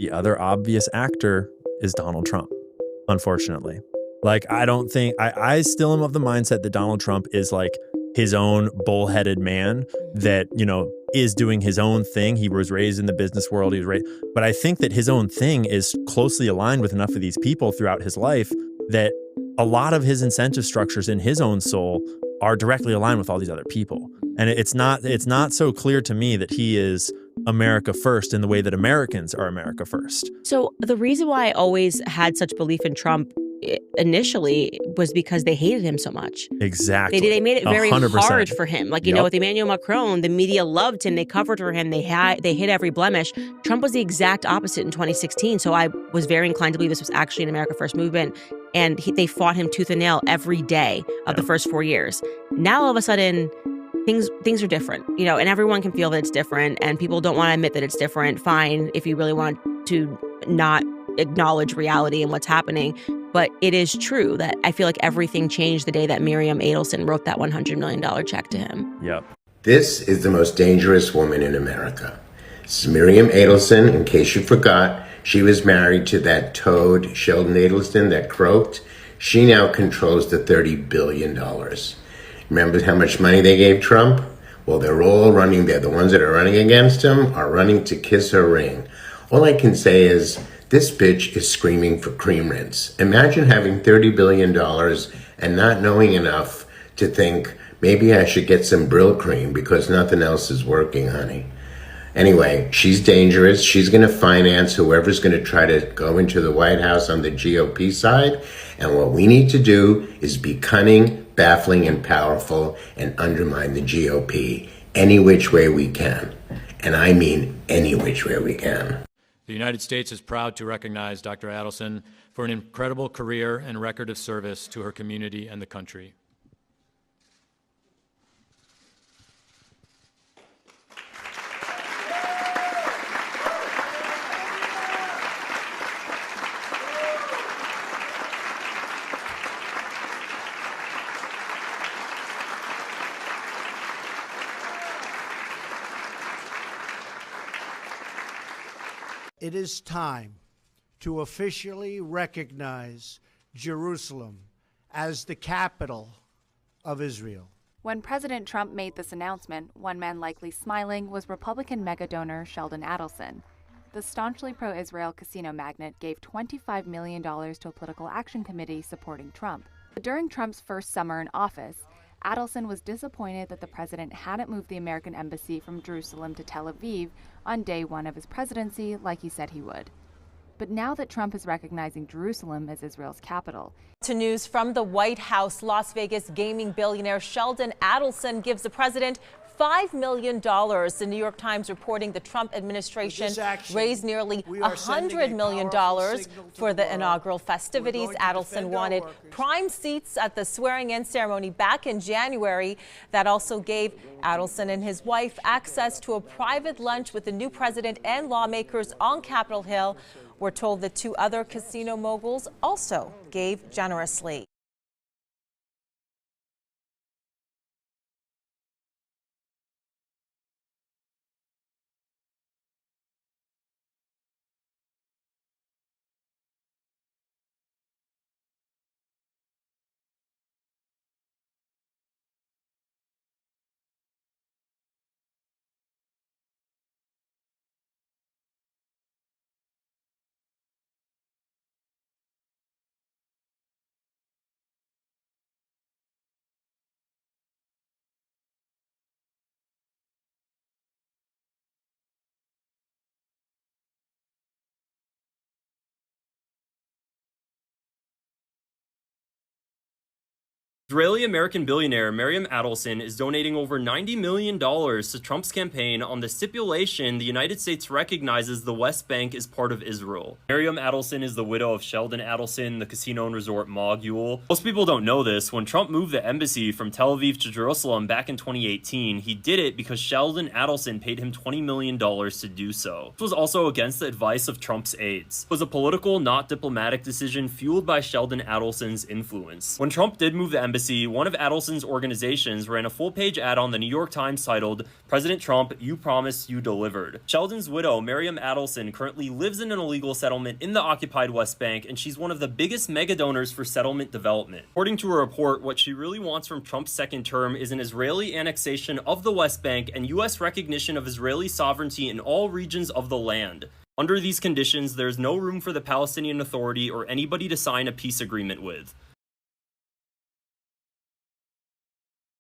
The other obvious actor is Donald Trump, unfortunately. Like, I don't think, I still am of the mindset that Donald Trump is like his own bullheaded man that, is doing his own thing. He was raised in the business world. He was raised, but I think that his own thing is closely aligned with enough of these people throughout his life that a lot of his incentive structures in his own soul are directly aligned with all these other people. And it's not so clear to me that he is America first in the way that Americans are America first. So the reason why I always had such belief in Trump initially was because they hated him so much. Exactly. They made it very 100%. hard for him. Like, with Emmanuel Macron, the media loved him. They covered for him. They hit every blemish. Trump was the exact opposite in 2016. So I was very inclined to believe this was actually an America First movement. And they fought him tooth and nail every day of the first 4 years. Now, all of a sudden, things are different, and everyone can feel that it's different. And people don't want to admit that it's different. Fine, if you really want to not acknowledge reality and what's happening. But it is true that I feel like everything changed the day that Miriam Adelson wrote that $100 million check to him. Yep. This is the most dangerous woman in America. This is Miriam Adelson. In case you forgot, she was married to that toad, Sheldon Adelson, that croaked. She now controls the $30 billion. Remember how much money they gave Trump? Well, they're all running there. The ones that are running against him are running to kiss her ring. All I can say is, this bitch is screaming for cream rinse. Imagine having $30 billion and not knowing enough to think, maybe I should get some Brill cream because nothing else is working, honey. Anyway, she's dangerous. She's going to finance whoever's going to try to go into the White House on the GOP side. And what we need to do is be cunning, baffling, and powerful and undermine the GOP any which way we can. And I mean any which way we can. The United States is proud to recognize Dr. Adelson for an incredible career and record of service to her community and the country. It is time to officially recognize Jerusalem as the capital of Israel. When President Trump made this announcement, one man likely smiling was Republican mega-donor Sheldon Adelson. The staunchly pro-Israel casino magnate gave $25 million to a political action committee supporting Trump. But during Trump's first summer in office, Adelson was disappointed that the president hadn't moved the American embassy from Jerusalem to Tel Aviv on day one of his presidency like he said he would. But now that Trump is recognizing Jerusalem as Israel's capital. To news from the White House, Las Vegas gaming billionaire Sheldon Adelson gives the president $5 million. The New York Times reporting the Trump administration raised nearly $100 million for the inaugural festivities. Adelson wanted prime seats at the swearing-in ceremony back in January. That also gave Adelson and his wife access to a private lunch with the new president and lawmakers on Capitol Hill. We're told the two other casino moguls also gave generously. Israeli-American billionaire Miriam Adelson is donating over $90 million to Trump's campaign on the stipulation the United States recognizes the West Bank as part of Israel. Miriam Adelson is the widow of Sheldon Adelson, the casino and resort mogul. Most people don't know this. When Trump moved the embassy from Tel Aviv to Jerusalem back in 2018, he did it because Sheldon Adelson paid him $20 million to do so. This was also against the advice of Trump's aides. It was a political, not diplomatic decision fueled by Sheldon Adelson's influence. When Trump did move the embassy Embassy, one of Adelson's organizations ran a full-page ad on the New York Times titled, "President Trump, you promised, you delivered." Sheldon's widow, Miriam Adelson, currently lives in an illegal settlement in the occupied West Bank, and she's one of the biggest mega donors for settlement development. According to a report, what she really wants from Trump's second term is an Israeli annexation of the West Bank and U.S. recognition of Israeli sovereignty in all regions of the land. Under these conditions, there's no room for the Palestinian Authority or anybody to sign a peace agreement with.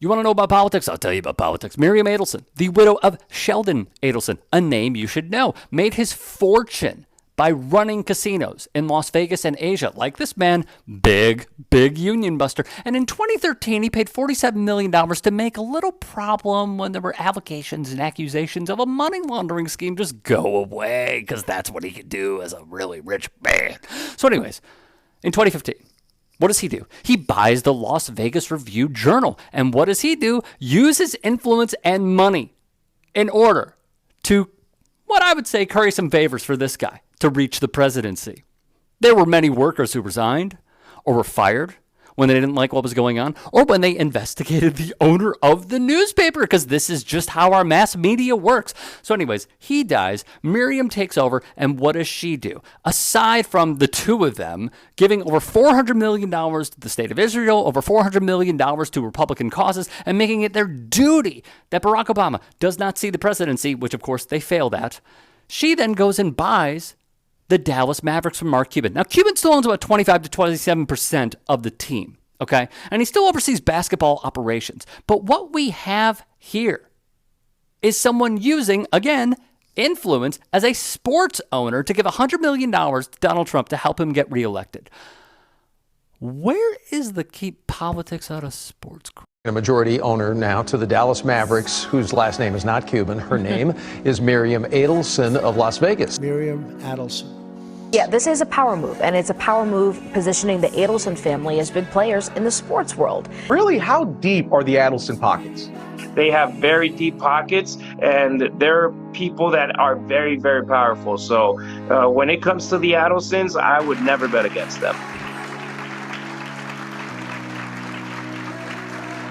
You want to know about politics? I'll tell you about politics. Miriam Adelson, the widow of Sheldon Adelson, a name you should know, made his fortune by running casinos in Las Vegas and Asia. Like this man, big union buster. And in 2013, he paid $47 million to make a little problem when there were allegations and accusations of a money laundering scheme just go away, because that's what he could do as a really rich man. So anyways, in 2015, what does he do? He buys the Las Vegas Review-Journal. And what does he do? Use his influence and money in order to, what I would say, curry some favors for this guy to reach the presidency. There were many workers who resigned or were fired when they didn't like what was going on, or when they investigated the owner of the newspaper, because this is just how our mass media works. So anyways, he dies, Miriam takes over, and what does she do? Aside from the two of them giving over $400 million to the state of Israel, over $400 million to Republican causes, and making it their duty that Barack Obama does not see the presidency, which of course they failed at, she then goes and buys the Dallas Mavericks from Mark Cuban. Now, Cuban still owns about 25 to 27% of the team, okay? And he still oversees basketball operations. But what we have here is someone using, again, influence as a sports owner to give $100 million to Donald Trump to help him get reelected. Where is the keep politics out of sports? A majority owner now to the Dallas Mavericks, whose last name is not Cuban. Her name is Miriam Adelson of Las Vegas. Miriam Adelson. Yeah, this is a power move, and it's a power move positioning the Adelson family as big players in the sports world. Really, how deep are the Adelson pockets? They have very deep pockets, and they're people that are very, very powerful. So when it comes to the Adelsons, I would never bet against them.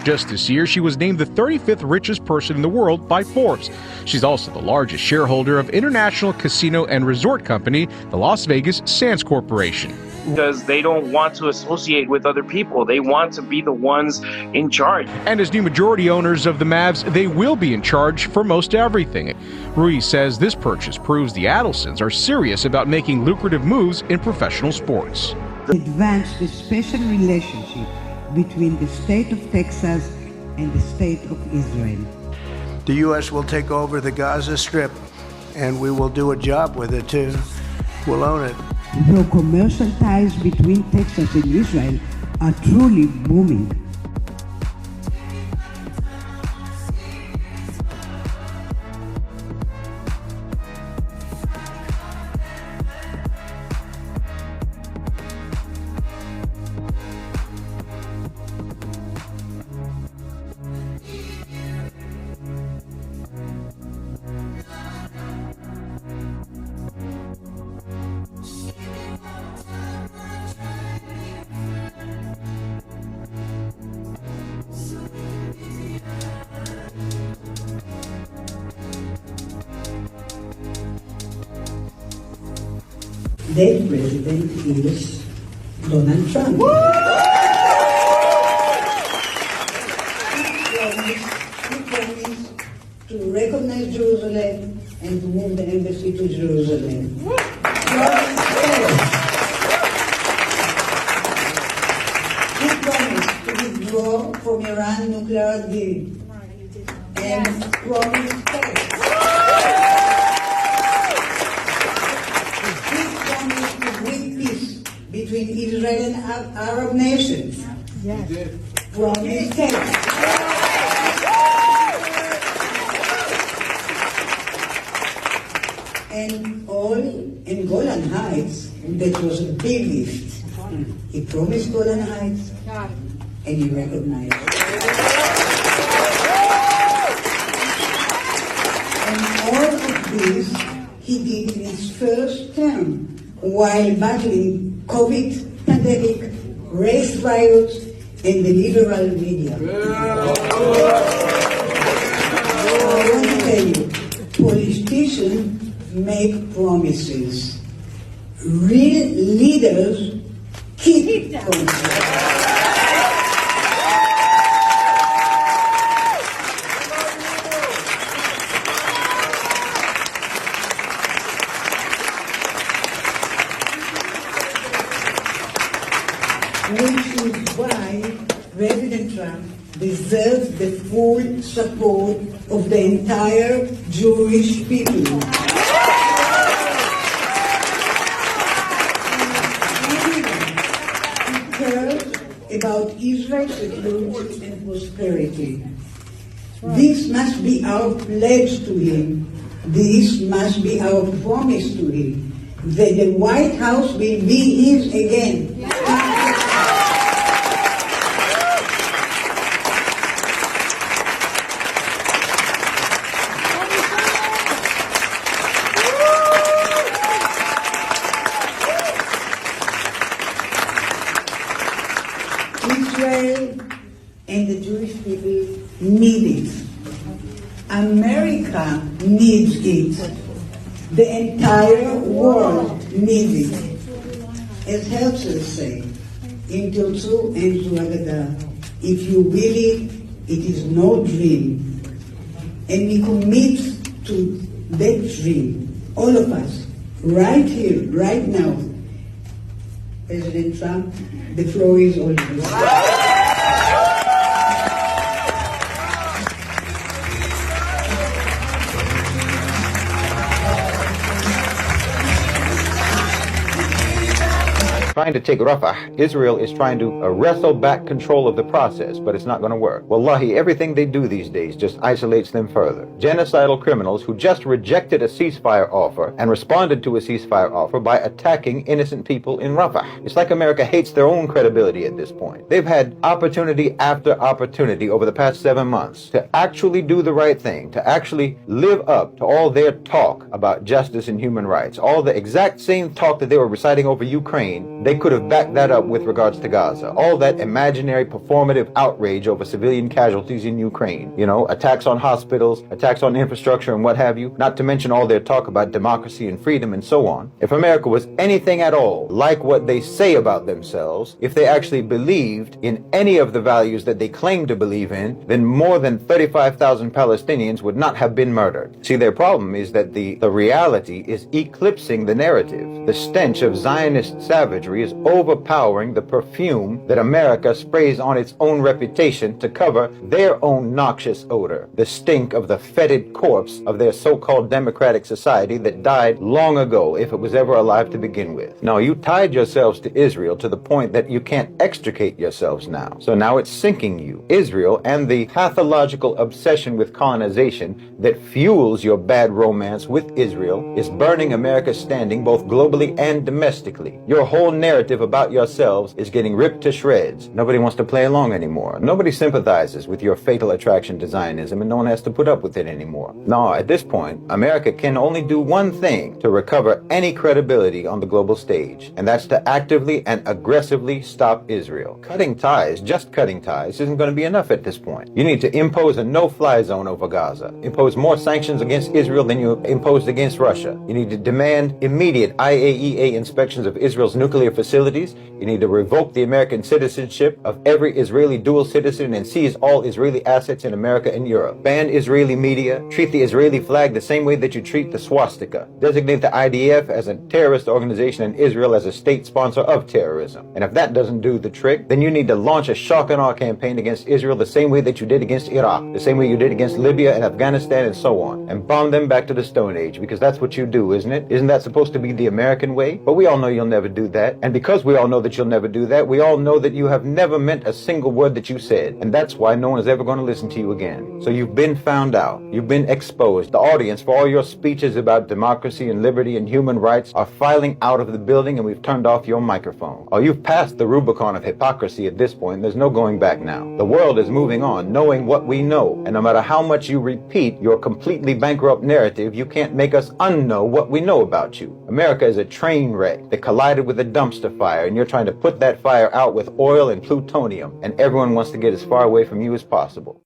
Just this year, she was named the 35th richest person in the world by Forbes. She's also the largest shareholder of international casino and resort company, the Las Vegas Sands Corporation. Because they don't want to associate with other people. They want to be the ones in charge. And as new majority owners of the Mavs, they will be in charge for most everything. Ruiz says this purchase proves the Adelsons are serious about making lucrative moves in professional sports. Advance the special relationship between the state of Texas and the state of Israel. The U.S. will take over the Gaza Strip, and we will do a job with it, too. We'll own it. The commercial ties between Texas and Israel are truly booming. Then president is Donald Trump. He promised to recognize Jerusalem and to move the embassy to Jerusalem. He promised to withdraw from Iran nuclear deal and promised peace. Between Israel and Arab nations. Yes. Promise kept. And all in Golan Heights, that was a big lift. He promised Golan Heights, and he recognized it. And all of this he did in his first term, while battling COVID pandemic, race riots, and the liberal media. I want to tell you, politicians make promises. Real leaders keep promises. Which is why President Trump deserves the full support of the entire Jewish people. He cares about Israel's security and prosperity. This must be our pledge to him. This must be our promise to him, that the White House will be his again. Israel and the Jewish people need it. America needs it. The entire world needs it. As Herzl said, in Totsu and Zuagada, if you will it, it is no dream. And we commit to that dream, all of us, right here, right now. President Trump, the floor is all yours. Trying to take Rafah, Israel is trying to wrestle back control of the process, but it's not going to work. Wallahi, everything they do these days just isolates them further. Genocidal criminals who just rejected a ceasefire offer and responded to a ceasefire offer by attacking innocent people in Rafah. It's like America hates their own credibility at this point. They've had opportunity after opportunity over the past 7 months to actually do the right thing, to actually live up to all their talk about justice and human rights, all the exact same talk that they were reciting over Ukraine. They could have backed that up with regards to Gaza. All that imaginary performative outrage over civilian casualties in Ukraine. You know, attacks on hospitals, attacks on infrastructure and what have you. Not to mention all their talk about democracy and freedom and so on. If America was anything at all like what they say about themselves, if they actually believed in any of the values that they claim to believe in, then more than 35,000 Palestinians would not have been murdered. See, their problem is that the reality is eclipsing the narrative. The stench of Zionist savagery is overpowering the perfume that America sprays on its own reputation to cover their own noxious odor, the stink of the fetid corpse of their so-called democratic society that died long ago, if it was ever alive to begin with. Now, you tied yourselves to Israel to the point that you can't extricate yourselves now. So now it's sinking you. Israel and the pathological obsession with colonization that fuels your bad romance with Israel is burning America's standing both globally and domestically. Your whole narrative about yourselves is getting ripped to shreds. Nobody wants to play along anymore. Nobody sympathizes with your fatal attraction to Zionism, and no one has to put up with it anymore. Now, at this point, America can only do one thing to recover any credibility on the global stage, and that's to actively and aggressively stop Israel. Cutting ties, just cutting ties, isn't going to be enough at this point. You need to impose a no-fly zone over Gaza, impose more sanctions against Israel than you imposed against Russia. You need to demand immediate IAEA inspections of Israel's nuclear facilities. You need to revoke the American citizenship of every Israeli dual citizen and seize all Israeli assets in America and Europe. Ban Israeli media. Treat the Israeli flag the same way that you treat the swastika. Designate the IDF as a terrorist organization and Israel as a state sponsor of terrorism. And if that doesn't do the trick, then you need to launch a shock and awe campaign against Israel the same way that you did against Iraq, the same way you did against Libya and Afghanistan and so on, and bomb them back to the Stone Age, because that's what you do, isn't it? Isn't that supposed to be the American way? But we all know you'll never do that. And because we all know that you'll never do that, we all know that you have never meant a single word that you said. And that's why no one is ever going to listen to you again. So you've been found out. You've been exposed. The audience for all your speeches about democracy and liberty and human rights are filing out of the building, and we've turned off your microphone. Oh, you've passed the Rubicon of hypocrisy at this point. There's no going back now. The world is moving on, knowing what we know. And no matter how much you repeat your completely bankrupt narrative, you can't make us unknow what we know about you. America is a train wreck that collided with a dumpster fire, and you're trying to put that fire out with oil and plutonium, and everyone wants to get as far away from you as possible.